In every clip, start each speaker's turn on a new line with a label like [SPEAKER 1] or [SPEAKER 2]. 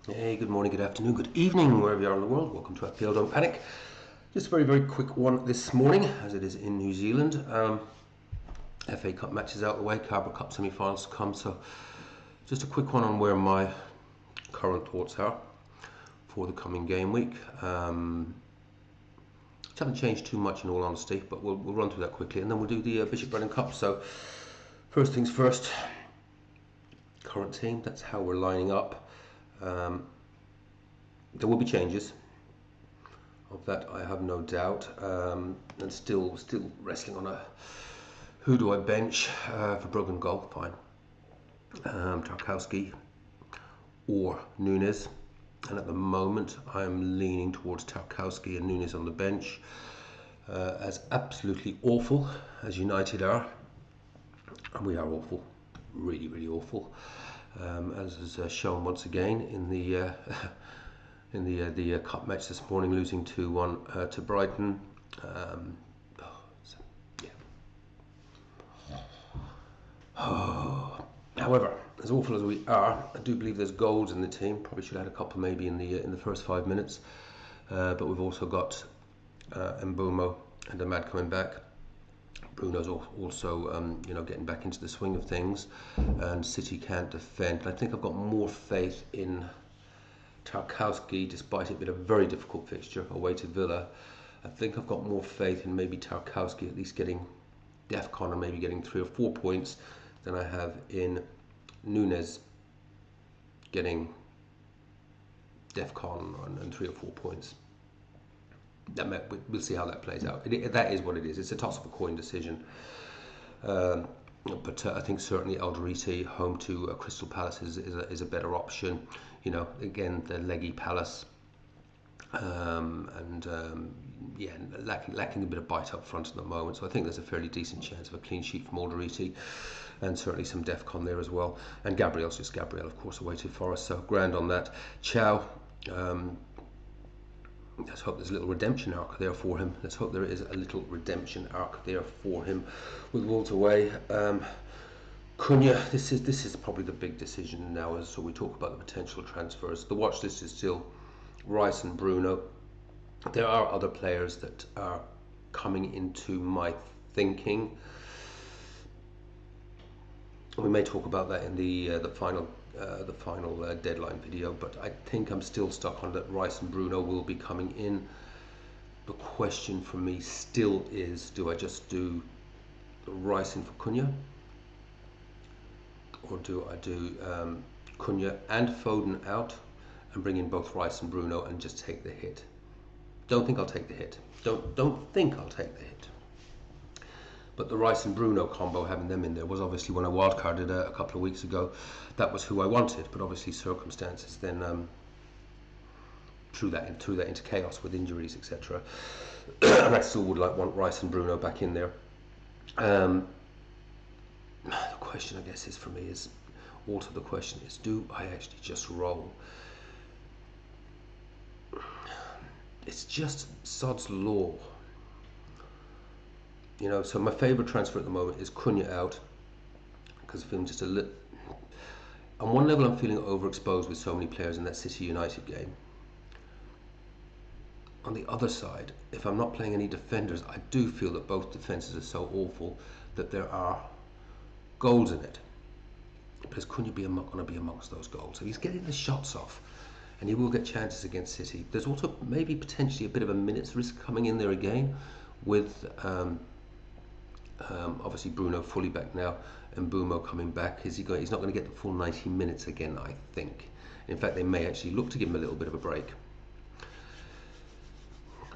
[SPEAKER 1] Hey, good morning, good afternoon, good evening, wherever you are in the world. Welcome to FPL, don't panic. Just a very, very quick one this morning, as it is in New Zealand. FA Cup matches out the way, Carabao Cup semi-finals to come, so just a quick one on where my current thoughts are for the coming game week. Which haven't changed too much in all honesty, but we'll run through that quickly, and then we'll do the Bishop Brennan Cup. So, first things first, current team, that's how we're lining up. There will be changes, of that I have no doubt, and still wrestling on a who do I bench for broken goal. Fine, Tarkowski or Nunes, and at the moment I'm leaning towards Tarkowski and Nunes on the bench. As absolutely awful as United are, and we are awful, really, really awful, as is shown once again in the cup match this morning, losing 2-1 to Brighton. However, as awful as we are, I do believe there's goals in the team. Probably should have had a couple maybe in the first 5 minutes, but we've also got Mbeumo and Ahmad coming back. Bruno's also getting back into the swing of things, and City can't defend. I think I've got more faith in Tarkowski, despite it being a very difficult fixture away to Villa. I think I've got more faith in maybe Tarkowski at least getting DEFCON and maybe getting 3 or 4 points than I have in Nunes getting DEFCON and 3 or 4 points. We'll see how that plays out. That is what it is. It's a toss of a coin decision. But I think certainly Alderete home to Crystal Palace is a better option. Again, the leggy Palace, lacking a bit of bite up front at the moment. So I think there's a fairly decent chance of a clean sheet from Alderete, and certainly some DEFCON there as well. And Gabriel's just Gabriel, of course, away to Forest. So grand on that. Chow. Let's hope there's a little redemption arc there for him. Let's hope there is a little redemption arc there for him with Wolves away. Cunha, this is probably the big decision now, as so we talk about the potential transfers. The watch list is still Rice and Bruno. There are other players that are coming into my thinking. We may talk about that in the final deadline video, but I think I'm still stuck on that Rice and Bruno will be coming in. The question for me still is, do I just do Rice in for Cunha, or do I do Cunha and Foden out and bring in both Rice and Bruno and just take the hit? Don't think I'll take the hit. Don't think I'll take the hit. But the Rice and Bruno combo, having them in there, was obviously when I wildcarded a couple of weeks ago. That was who I wanted, but obviously circumstances then threw that into chaos with injuries, etc. And I still would want Rice and Bruno back in there. The question, I guess, is for me is also the question is, do I actually just roll? It's just sod's law. So my favourite transfer at the moment is Cunha out, because I'm feeling just a little. On one level, I'm feeling overexposed with so many players in that City United game. On the other side, if I'm not playing any defenders, I do feel that both defences are so awful that there are goals in it. Because Cunha going to be amongst those goals. So he's getting the shots off, and he will get chances against City. There's also maybe potentially a bit of a minutes risk coming in there again with. Obviously Bruno fully back now and Mbeumo coming back. He's not going to get the full 90 minutes again, I think. In fact, they may actually look to give him a little bit of a break.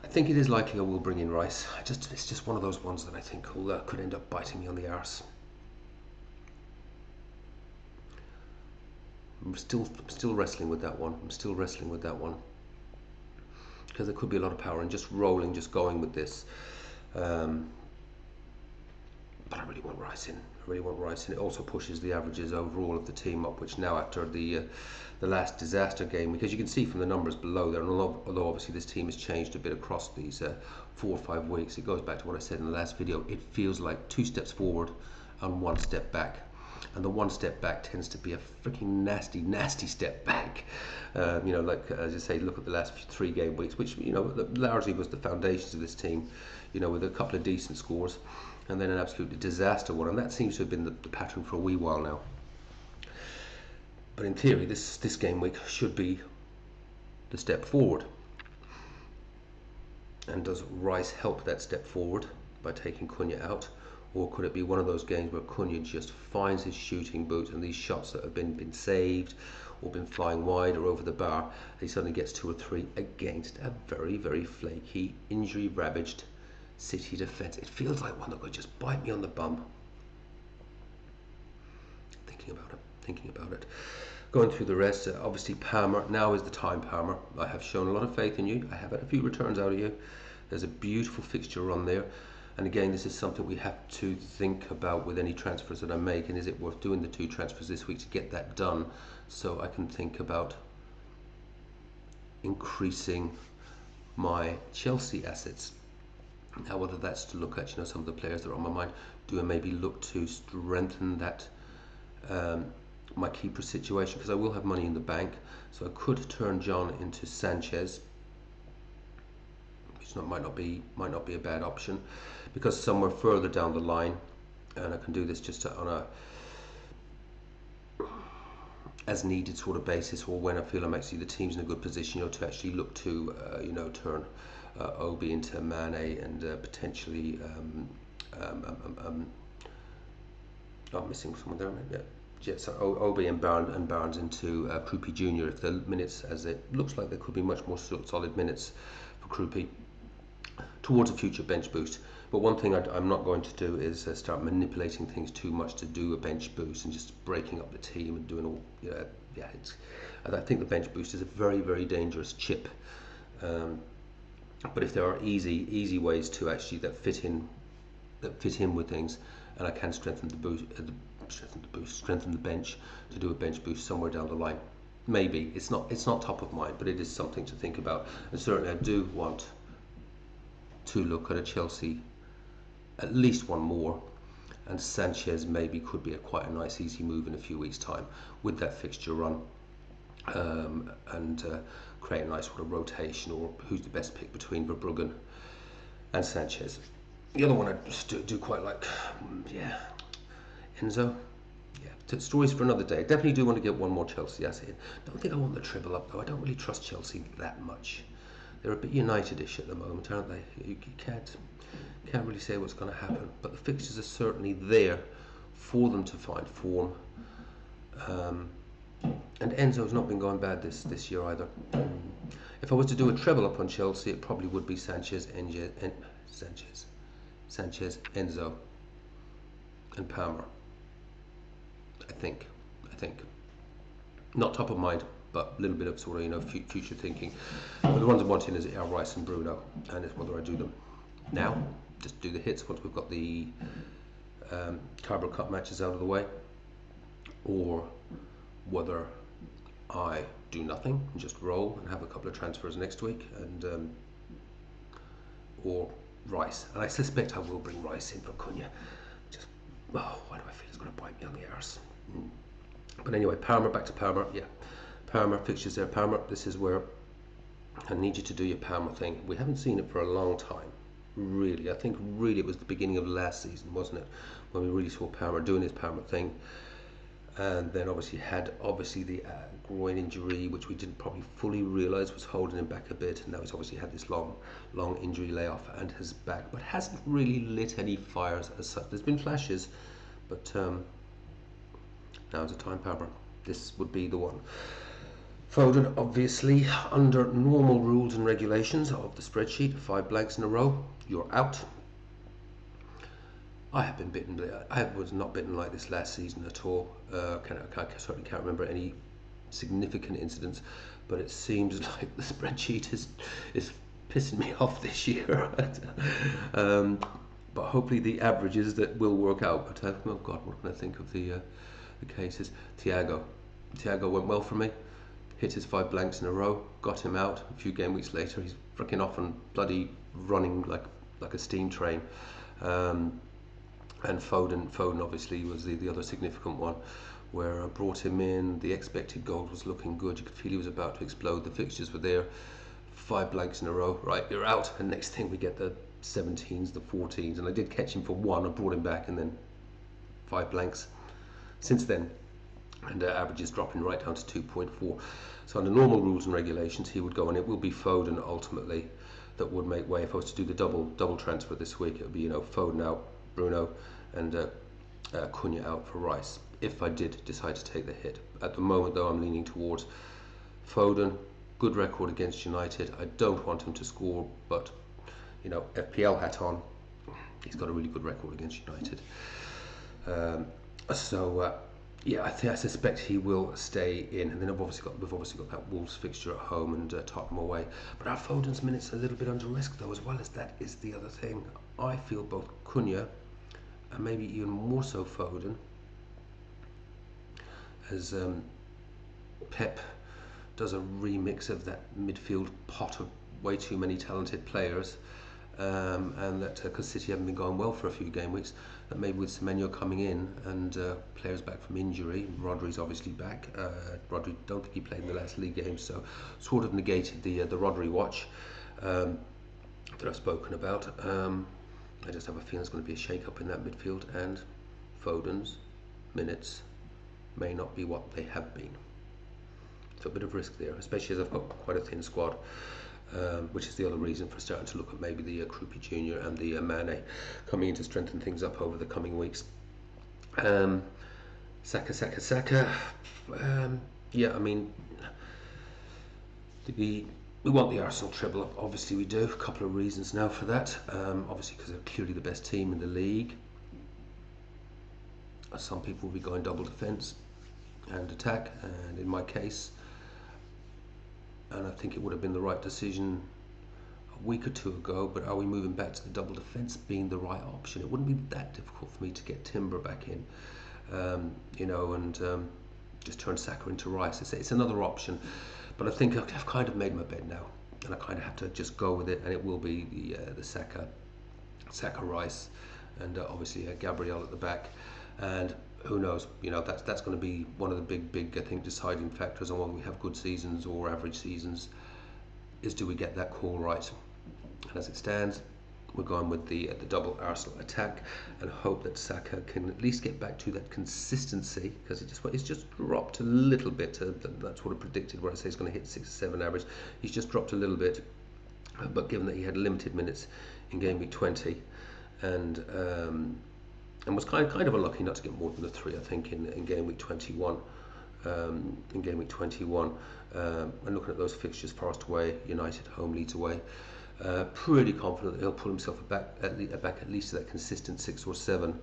[SPEAKER 1] I think it is likely I will bring in Rice. It's just one of those ones that I think could end up biting me on the arse. I'm still wrestling with that one. Because there could be a lot of power in just rolling, just going with this. But I really want Rice in. It also pushes the averages overall of the team up, which now after the last disaster game, because you can see from the numbers below there, and although obviously this team has changed a bit across these 4 or 5 weeks, it goes back to what I said in the last video. It feels like 2 steps forward and 1 step back. And the 1 step back tends to be a freaking nasty step back. You know, like as you say, look at the last 3 game weeks, which you know largely was the foundations of this team. You know, with a couple of decent scores, and then an absolutely disaster one, and that seems to have been the pattern for a wee while now. But in theory, this game week should be the step forward. And does Rice help that step forward by taking Cunha out? Or could it be one of those games where Cunha just finds his shooting boot, and these shots that have been saved or been flying wide or over the bar, he suddenly gets 2 or 3 against a very, very flaky, injury-ravaged City defence? It feels like one that could just bite me on the bum. Thinking about it. Going through the rest, obviously Palmer, now is the time, Palmer. I have shown a lot of faith in you. I have had a few returns out of you. There's a beautiful fixture run there. And again, this is something we have to think about with any transfers that I make. And is it worth doing the 2 transfers this week to get that done, so I can think about increasing my Chelsea assets? Now, whether that's to look at, you know, some of the players that are on my mind, do I maybe look to strengthen that my keeper situation, because I will have money in the bank, so I could turn John into Sanchez, which might not be a bad option, because somewhere further down the line, and I can do this just on a as needed sort of basis, or when I feel I'm actually the team's in a good position, you know, to actually look to you know, turn Obi into Mane, and potentially I'm missing someone there, maybe. Yeah, so Obi and Barnes into Krupi Jr. if the minutes, as it looks like there could be much more solid minutes for Krupi towards a future bench boost. But one thing I'm not going to do is start manipulating things too much to do a bench boost and just breaking up the team and doing all, yeah, I think the bench boost is a very, very dangerous chip. But if there are easy ways to actually that fit in with things, and I can strengthen the bench to do a bench boost somewhere down the line. Maybe it's not top of mind, but it is something to think about. And certainly I do want to look at a Chelsea, at least one more, and Sanchez maybe could be quite a nice easy move in a few weeks' time with that fixture run, and create a nice sort of rotation, or who's the best pick between Verbruggen and Sanchez. The other one I just do quite like, yeah, Enzo. Yeah, stories for another day. Definitely do want to get one more Chelsea asset in. Don't think I want the treble up though. I don't really trust Chelsea that much. They're a bit United-ish at the moment, aren't they? You can't really say what's going to happen. But the fixtures are certainly there for them to find form. And Enzo's not been going bad this year either. If I was to do a treble up on Chelsea, it probably would be Sanchez, Enzo, and Palmer. I think. Not top of mind, but a little bit of sort of, future thinking. But the ones I'm wanting is Rice and Bruno, and it's whether I do them now, just do the hits once we've got the Carabao Cup matches out of the way, or whether I do nothing and just roll and have a couple of transfers next week, and or Rice. And I suspect I will bring Rice in for Cunha. Just, why do I feel it's going to bite me on the arse? But anyway, Palmer, back to Palmer. Yeah, Palmer, fixtures there. Palmer, this is where I need you to do your Palmer thing. We haven't seen it for a long time, really. I think really it was the beginning of last season, wasn't it, when we really saw Palmer doing his Palmer thing. And then obviously had the groin injury, which we didn't probably fully realise was holding him back a bit, and now he's obviously had this long injury layoff and is back, but hasn't really lit any fires as such. There's been flashes, but now's the time, Palmer. This would be the one. Foden, obviously, under normal rules and regulations of the spreadsheet, 5 blanks in a row, you're out. I have been bitten. I was not bitten like this last season at all. I certainly can't remember any significant incidents, but it seems like the spreadsheet is pissing me off this year. But hopefully the averages that will work out. But oh God, what can I think of the cases? Thiago went well for me. Hit his 5 blanks in a row. Got him out. A few game weeks later, he's freaking off and bloody running like a steam train. And Foden obviously was the other significant one, where I brought him in. The expected goal was looking good. You could feel he was about to explode. The fixtures were there. 5 blanks in a row. Right, you're out. And next thing we get the 17s, the 14s. And I did catch him for 1. I brought him back and then 5 blanks since then. And average is dropping right down to 2.4. So under normal rules and regulations, he would go, and it will be Foden ultimately that would make way. If I was to do the double transfer this week, it would be, you know, Foden out, Bruno, and Cunha out for Rice, if I did decide to take the hit. At the moment, though, I'm leaning towards Foden. Good record against United. I don't want him to score, but, you know, FPL hat on, he's got a really good record against United. Yeah, I suspect he will stay in, and then we've obviously got that Wolves fixture at home and Tottenham away. But our Foden's minutes are a little bit under risk, though, as well as that is the other thing. I feel both Cunha and maybe even more so Foden, as Pep does a remix of that midfield pot of way too many talented players, and that because City haven't been going well for a few game weeks, that maybe with Semenyo coming in and players back from injury, Rodri's obviously back. Rodri, don't think he played in the last league game, so sort of negated the Rodri watch that I've spoken about. I just have a feeling there's going to be a shake-up in that midfield, and Foden's minutes may not be what they have been. So a bit of risk there, especially as I've got quite a thin squad. Which is the other reason for starting to look at maybe the Krupi Jr. and the Mane coming in to strengthen things up over the coming weeks. Saka. Yeah, I mean, we want the Arsenal treble. Obviously, we do. A couple of reasons now for that. Obviously, because they're clearly the best team in the league. Some people will be going double defence and attack, and in my case, and I think it would have been the right decision a week or two ago, but are we moving back to the double defence being the right option? It wouldn't be that difficult for me to get Timber back in, you know, and just turn Saka into Rice. It's another option, but I think I've kind of made my bed now, and I kind of have to just go with it, and it will be the Saka Rice, and obviously Gabriel at the back, and who knows, you know, that's going to be one of the big I think deciding factors on whether we have good seasons or average seasons, is do we get that call right. And as it stands, we're going with the double Arsenal attack and hope that Saka can at least get back to that consistency, because it's just dropped a little bit. That's what I predicted, where I say he's going to hit 6 or 7 average. He's just dropped a little bit, but given that he had limited minutes in game week 20 and was kind of unlucky not to get more than the 3, I think, in game week 21. And looking at those fixtures, Forest away, United home, Leeds away, pretty confident that he'll pull himself back at least to that consistent 6 or 7,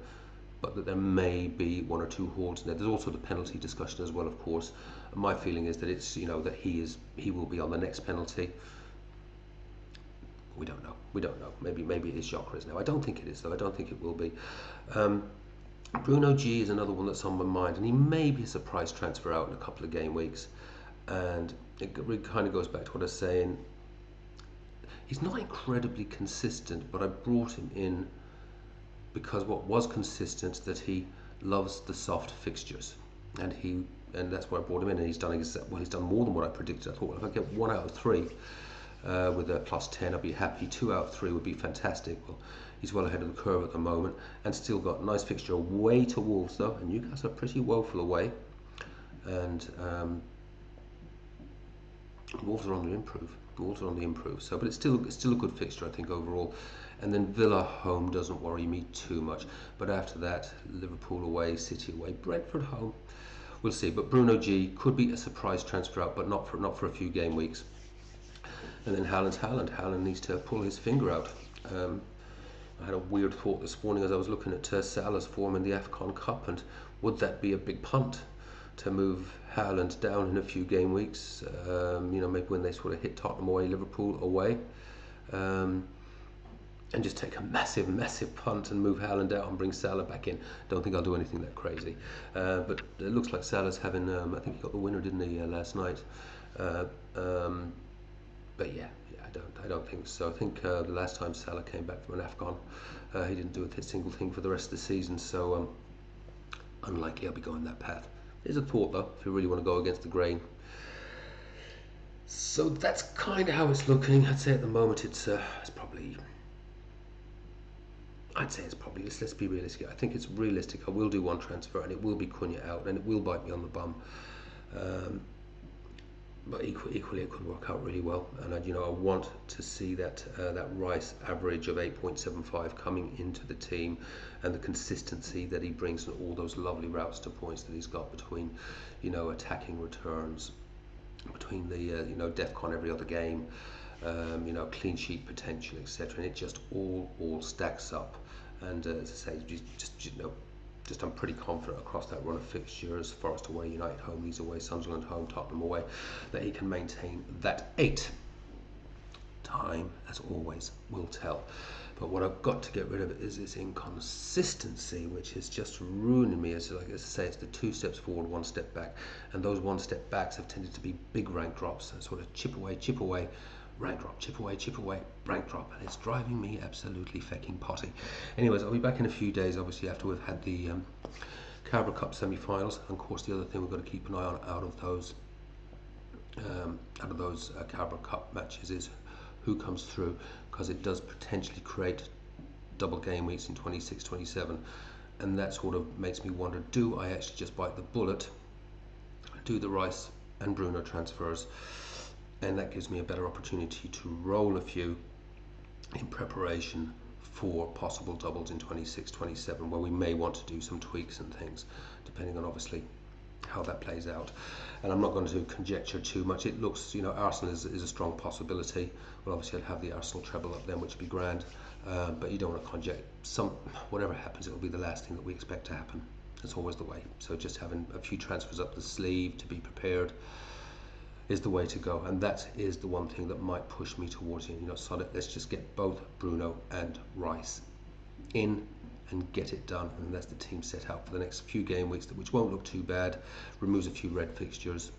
[SPEAKER 1] but that there may be 1 or 2 hauls in there. There's also the penalty discussion as well, of course. And my feeling is that it's, you know, that he will be on the next penalty. We don't know. Maybe it is Jokeris now. I don't think it is, though. I don't think it will be. Bruno G is another one that's on my mind, and he may be a surprise transfer out in a couple of game weeks. And it kind of goes back to what I was saying. He's not incredibly consistent, but I brought him in because what was consistent, that he loves the soft fixtures, and that's why I brought him in. And he's done more than what I predicted. I thought, well, if I get 1 out of 3. With a +10, I'd be happy. 2 out of 3 would be fantastic. Well, he's well ahead of the curve at the moment, and still got a nice fixture away to Wolves, though, and Newcastle are pretty woeful away, and Wolves are on the improve. So, but it's still a good fixture, I think, overall. And then Villa home doesn't worry me too much, but after that, Liverpool away, City away, Brentford home, we'll see. But Bruno G could be a surprise transfer out, but not for a few game weeks. And then Haaland needs to pull his finger out. I had a weird thought this morning as I was looking at Salah's form in the AFCON Cup, and would that be a big punt to move Haaland down in a few game weeks? You know, maybe when they sort of hit Tottenham away, Liverpool away, and just take a massive punt and move Haaland out and bring Salah back in. Don't think I'll do anything that crazy, but it looks like Salah's having. I think he got the winner, didn't he, last night? But yeah, I don't think so. I think the last time Salah came back from an AFCON, he didn't do a single thing for the rest of the season. So unlikely I'll be going that path. There's a thought though, if you really want to go against the grain. So that's kind of how it's looking. I'd say at the moment it's probably. I'd say it's probably, let's be realistic. I think it's realistic. I will do one transfer and it will be Cunha out and it will bite me on the bum. But equally, it could work out really well. And I want to see that Rice average of 8.75 coming into the team, and the consistency that he brings and all those lovely routes to points that he's got between, attacking returns, between the DEFCON every other game, clean sheet potential, etc. And it just all stacks up. And as I say, just I'm pretty confident across that run of fixtures, Forest away, United home, Leeds away, Sunderland home, Tottenham away, that he can maintain that 8. Time, as always, will tell. But what I've got to get rid of is this inconsistency, which is just ruining me. As I say, it's the 2 steps forward, 1 step back, and those 1 step backs have tended to be big rank drops, and sort of chip away, rank drop, chip away, rank drop, and it's driving me absolutely fecking potty. Anyways, I'll be back in a few days, obviously, after we've had the Carabao Cup semi-finals, and of course the other thing we've got to keep an eye on out of those Carabao Cup matches is who comes through, because it does potentially create double game weeks in 26, 27, and that sort of makes me wonder, do I actually just bite the bullet, do the Rice and Bruno transfers, and that gives me a better opportunity to roll a few in preparation for possible doubles in 26, 27, where we may want to do some tweaks and things, depending on obviously how that plays out. And I'm not going to conjecture too much. It looks, Arsenal is a strong possibility. Well, obviously I'll have the Arsenal treble up then, which would be grand, but you don't want to conjecture. Whatever happens, it will be the last thing that we expect to happen. That's always the way. So just having a few transfers up the sleeve to be prepared is the way to go, and that is the one thing that might push me towards solid. Let's just get both Bruno and Rice in and get it done, and that's the team set out for the next few game weeks, which won't look too bad. Removes a few red fixtures,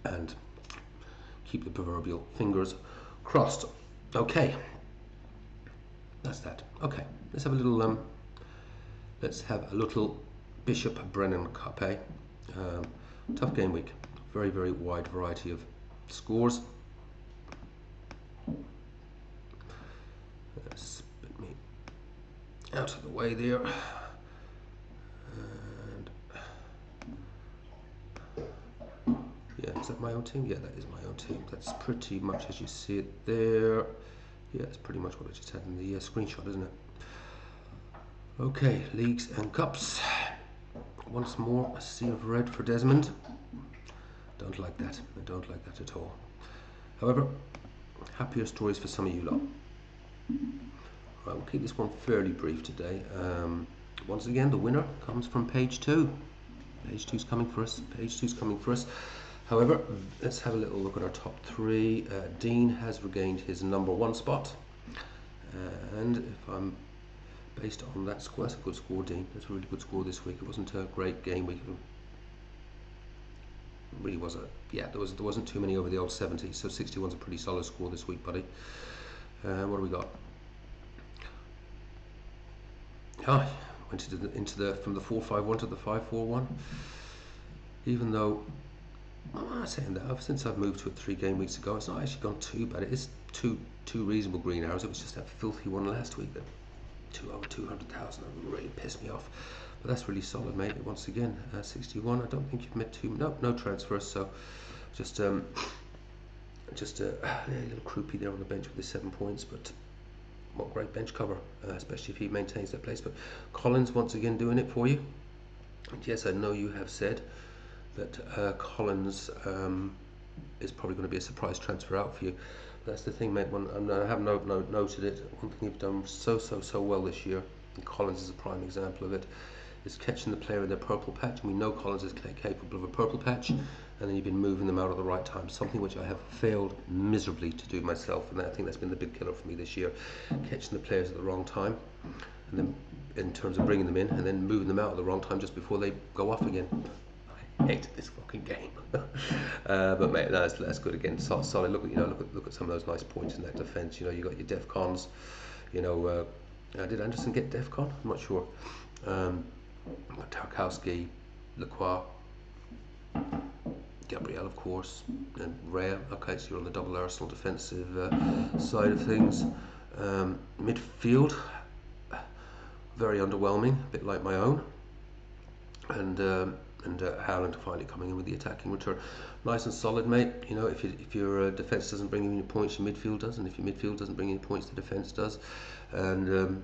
[SPEAKER 1] and keep the proverbial fingers crossed. Okay, that's that. Okay, let's have a little Bishop Brennan Cup. Tough game week. Very, very wide variety of scores. Spit me out of the way there. And yeah, is that my own team? Yeah, that is my own team. That's pretty much as you see it there. Yeah, it's pretty much what I just had in the screenshot, isn't it? Okay, leagues and cups. Once more, a sea of red for Desmond. Don't like that. I don't like that at all. However, happier stories for some of you lot. Right, we'll keep this one fairly brief today. Once again, the winner comes from page 2. Page 2's coming for us. Page 2's coming for us. However, let's have a little look at our top 3. Dean has regained his number 1 spot. And if I'm based on that score, that's a good score, Dean. That's a really good score this week. It wasn't a great game week. Really was there wasn't too many over the old 70, so 61's a pretty solid score this week, buddy. What do we got? Went from the 4-5-1 to the 5-4-1. Even though I'm saying that since I've moved to it 3 game weeks ago, it's not actually gone too bad. It is two reasonable green arrows. It was just that filthy one last week that over 200,000 that really pissed me off. But that's really solid, mate. Once again, 61. I don't think you've met no transfers. So just a little croupy there on the bench with the 7 points. But what great bench cover, especially if he maintains that place. But Collins once again doing it for you. And yes, I know you have said that Collins is probably going to be a surprise transfer out for you. That's the thing, mate. I have noted it. One thing you've done so well this year, and Collins is a prime example of it, is catching the player in their purple patch, and we know Collins is capable of a purple patch, and then you've been moving them out at the right time, something which I have failed miserably to do myself, and I think that's been the big killer for me this year, catching the players at the wrong time, and then in terms of bringing them in, and then moving them out at the wrong time just before they go off again. I hate this fucking game. But mate, no, that's good again. Solid. Look at some of those nice points in that defence. You got your DEFCONs. Did Anderson get DEFCON? I'm not sure. Tarkowski, Lacroix, Gabriel, of course, and Raya. Okay, so you're on the double Arsenal defensive side of things. Midfield, very underwhelming, a bit like my own. And Haaland finally coming in with the attacking return. Nice and solid, mate. You know, if your defence doesn't bring in any points, your midfield does, and if your midfield doesn't bring in any points, the defence does. And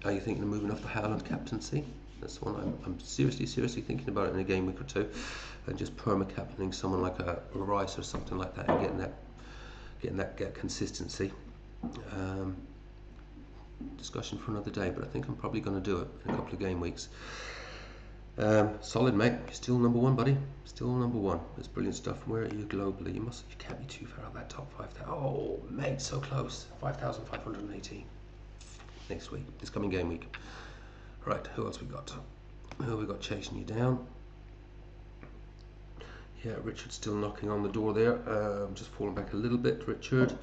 [SPEAKER 1] are you thinking of moving off the Haaland captaincy? That's the one I'm seriously thinking about it in a game week or two, and just perma-captaining someone like a Rice or something like that, and getting that consistency. Discussion for another day, but I think I'm probably going to do it in a couple of game weeks. Solid, mate. Still number one, buddy. Still number one. That's brilliant stuff. Where are you globally? You can't be too far out of that top 5,000. Oh, mate, so close. 5,518 next week. This coming game week. Right, who else we got? Who we got chasing you down? Yeah, Richard's still knocking on the door there. Just falling back a little bit, Richard,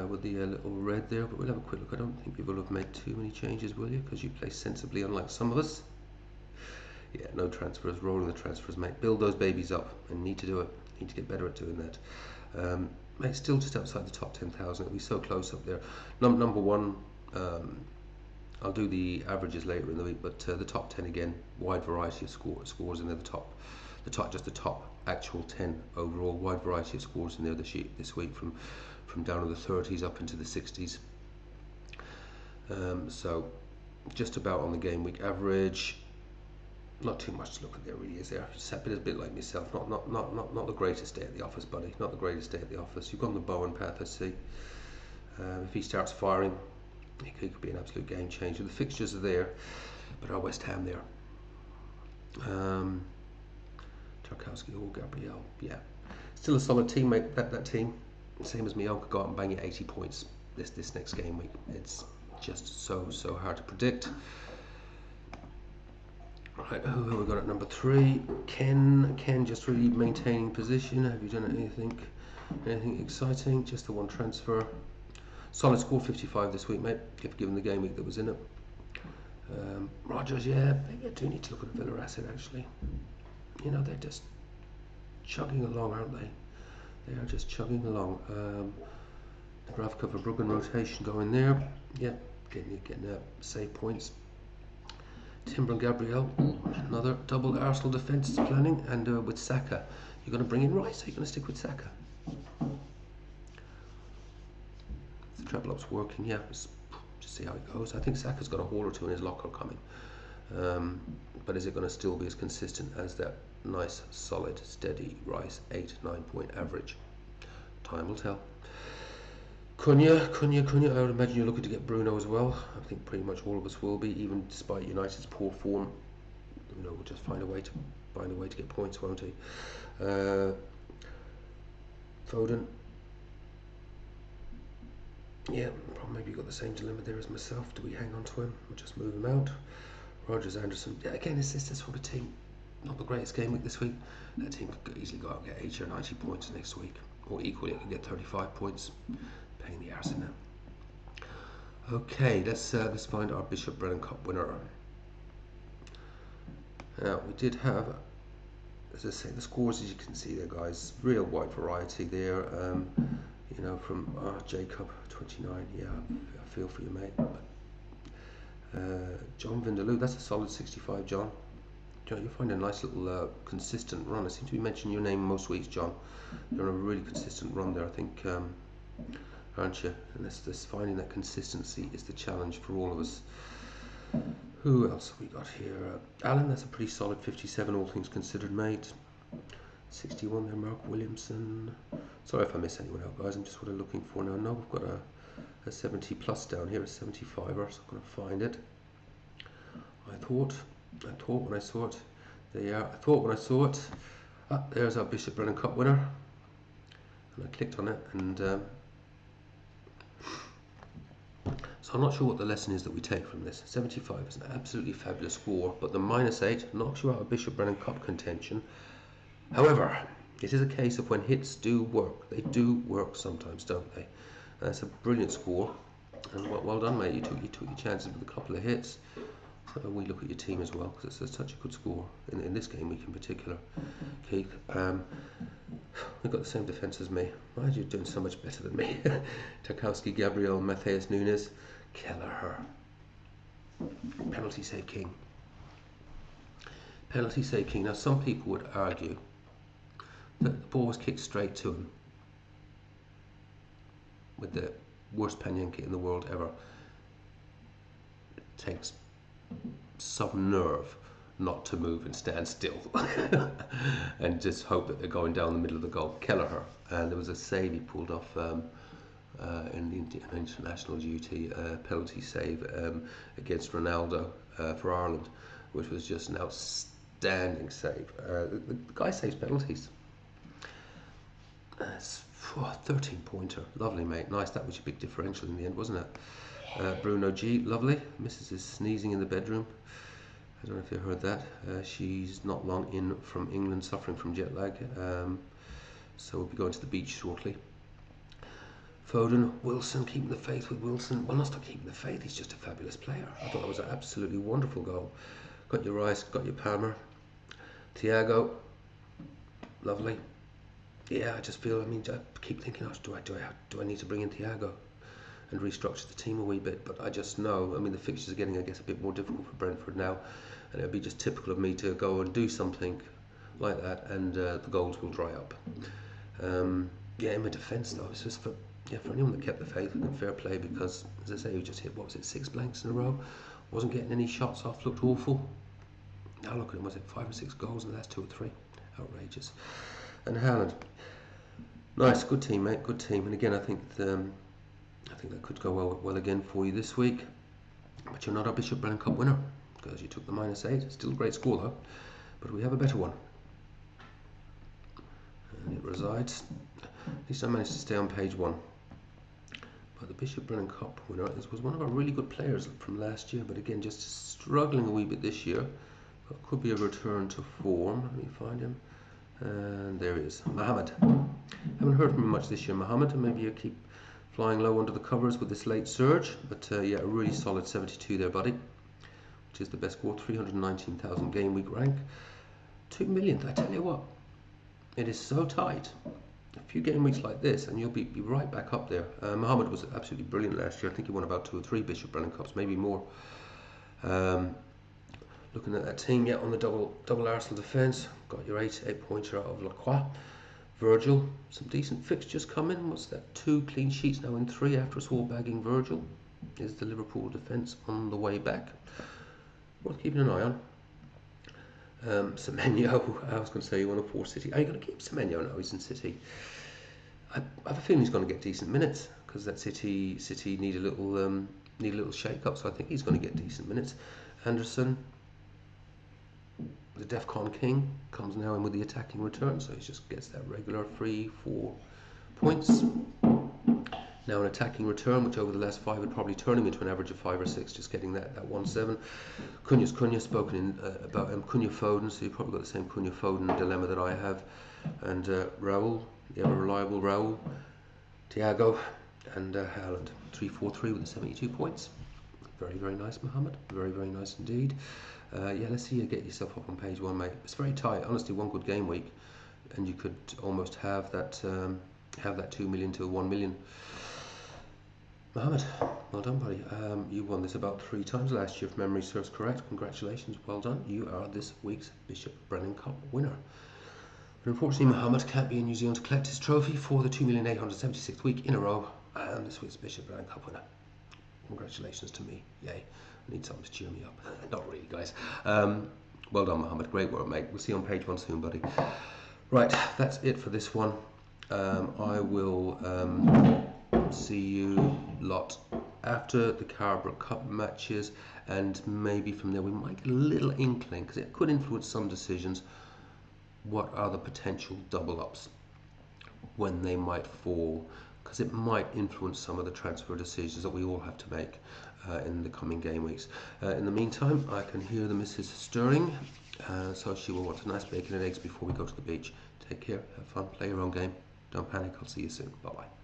[SPEAKER 1] with the little red there. But we'll have a quick look. I don't think you will have made too many changes, will you? Because you play sensibly, unlike some of us. Yeah, no transfers, rolling the transfers, mate. Build those babies up, and need to do it. Need to get better at doing that. Mate, still just outside the top 10,000. It'll be so close up there. Number one. I'll do the averages later in the week, but the top 10 again, wide variety of scores in there. The top actual 10 overall, wide variety of scores in there this week, from down in the 30s up into the 60s. So just about on the game week average. Not too much to look at there, really, is there? Just a bit like myself. Not the greatest day at the office, buddy. Not the greatest day at the office. You've gone the Bowen path, I see. If he starts firing, he could be an absolute game changer. The fixtures are there, but are West Ham there? Tarkowski or Gabriel? Yeah, still a solid team, mate. That team, same as me. I could go out and bang it 80 points this next game week. It's just so hard to predict. Right, who have we got at number 3? Ken just really maintaining position. Have you done anything exciting? Just the one transfer. Solid score, 55 this week, mate, given the game week that was in it. Rogers, yeah, maybe I do need to look at Villa asset, actually. You know, they're just chugging along, aren't they? They are just chugging along. Dubravka for Bruggen rotation going there. Yeah, getting save points. Timber and Gabriel, another double Arsenal defence is planning, and with Saka. You're going to bring in Rice, or you're going to stick with Saka? The treble up's working, yeah, just see how it goes. I think Saka's got a haul or two in his locker coming. But is it going to still be as consistent as that nice, solid, steady Rice 8-9 point average? Time will tell. Cunha, I would imagine you're looking to get Bruno as well. I think pretty much all of us will be, even despite United's poor form. You know, we'll just find a way to get points, won't he? Foden. Yeah, maybe you've got the same dilemma there as myself. Do we hang on to him or just move him out? Rogers, Anderson. Yeah, again, this sort of team. Not the greatest game week this week. That team could easily go out and get 80 or 90 points next week. Or equally, it could get 35 points. Paying the arse in there. Okay, let's find our Bishop Brennan Cup winner. Now, we did have, as I say, the scores, as you can see there, guys, real wide variety there. You know, from Jacob 29. Yeah, I feel for you, mate. But, John Vindaloo, that's a solid 65, John. John, you'll find a nice little consistent run. I seem to be mentioning your name most weeks, John. You're on a really consistent run there, I think, aren't you? And this finding that consistency is the challenge for all of us. Who else have we got here? Alan, that's a pretty solid 57, all things considered, mate. 61 there, Mark Williamson. Sorry if I miss anyone out, guys. I'm just what I'm looking for now. No, we've got a 70 plus down here, a 75er, so I'm going to find it. I thought when I saw it. There you are. I thought when I saw it. There's our Bishop Brennan Cup winner. And I clicked on it, and so I'm not sure what the lesson is that we take from this. 75 is an absolutely fabulous score, but the -8 knocks you out of Bishop Brennan Cup contention. However, it is a case of when hits do work. They do work sometimes, don't they? That's a brilliant score, and well done, mate. You took your chances with a couple of hits. we look at your team as well, because it's such a good score in this game week in particular. Keith, we've got the same defence as me. Why are you doing so much better than me? Tarkowski, Gabriel, Matthias Nunes, Kelleher. Penalty save king. Penalty save king. Now some people would argue that the ball was kicked straight to him with the worst Panenka in the world ever. It takes some nerve not to move and stand still and just hope that they're going down the middle of the goal. Kelleher, and there was a save he pulled off in the international duty, penalty save against Ronaldo for Ireland, which was just an outstanding save. The guy saves penalties. 13-pointer, lovely mate, nice. That was a big differential in the end, wasn't it? Bruno G, lovely. Mrs. is sneezing in the bedroom. I don't know if you heard that. She's not long in from England, suffering from jet lag. So we'll be going to the beach shortly. Foden, Wilson, keeping the faith with Wilson. Well, not stop keeping the faith, he's just a fabulous player. I thought that was an absolutely wonderful goal. Got your Rice, got your Palmer. Thiago, lovely. Yeah, I just feel, I mean, I keep thinking, oh, do I need to bring in Thiago and restructure the team a wee bit? But I just know, I mean, the fixtures are getting, I guess, a bit more difficult for Brentford now, and it would be just typical of me to go and do something like that, and the goals will dry up. Yeah, in my defence though, it's just for anyone that kept the faith, and fair play, because as I say, we just hit, what was it, 6 blanks in a row, wasn't getting any shots off, looked awful. Now look at him, was it 5 or 6 goals in the last 2 or 3? Outrageous. And Haaland, nice, good team, mate, good team. And again, I think that could go well again for you this week. But you're not a Bishop Brennan Cup winner, because you took the -8. Still a great score though, but we have a better one. And it resides, at least I managed to stay on page 1. But the Bishop Brennan Cup winner was one of our really good players from last year, but again, just struggling a wee bit this year. But could be a return to form. Let me find him. And there he is, Mohammed. Haven't heard from him much this year, Mohammed, and maybe you keep flying low under the covers with this late surge. But yeah, a really solid 72 there, buddy, which is the best score, 319,000 game week rank. 2 millionth, I tell you what, it is so tight. A few game weeks like this and you'll be right back up there. Mohammed was absolutely brilliant last year. I think he won about 2 or 3 Bishop Brennan Cups, maybe more. Looking at that team, yeah, on the double Arsenal defence, got your 8-pointer out of Lacroix. Virgil, some decent fixtures coming. What's that? 2 clean sheets now in 3 after us all bagging Virgil. Is the Liverpool defence on the way back? Worth keeping an eye on. Semenyo, I was going to say you want a 4 City. Are you going to keep Semenyo now? He's in City. I have a feeling he's going to get decent minutes, because that City need a little shake up. So I think he's going to get decent minutes. Anderson, the DEFCON King, comes now in with the attacking return, so he just gets that regular free 4 points. Now an attacking return, which over the last 5 would probably turn him into an average of 5 or 6, just getting that 1-7. Cunha, spoken in about Cunha Foden, so you've probably got the same Cunha Foden dilemma that I have. And Raul, the ever reliable Raul, Thiago, and Haaland. 3-4-3 with the 72 points. Very, very nice, Mohammed. Very, very nice indeed. Yeah, let's see you get yourself up on page 1, mate. It's very tight. Honestly, one good game week, and you could almost have that 2 million to 1 million. Mohammed, well done, buddy. You won this about 3 times last year, if memory serves correct. Congratulations, well done. You are this week's Bishop Brennan Cup winner. But unfortunately, Mohammed can't be in New Zealand to collect his trophy for the 2,876th week in a row. I am this week's Bishop Brennan Cup winner. Congratulations to me. Yay. I need something to cheer me up. Not really, guys. Well done, Mohammed. Great work, mate. We'll see you on page 1 soon, buddy. Right, that's it for this one. I will see you lot after the Carabao Cup matches, and maybe from there we might get a little inkling, because it could influence some decisions. What are the potential double ups, when they might fall, because it might influence some of the transfer decisions that we all have to make in the coming game weeks. In the meantime, I can hear the missus stirring, so she will want a nice bacon and eggs before we go to the beach. Take care, have fun, play your own game, don't panic. I'll see you soon. Bye bye.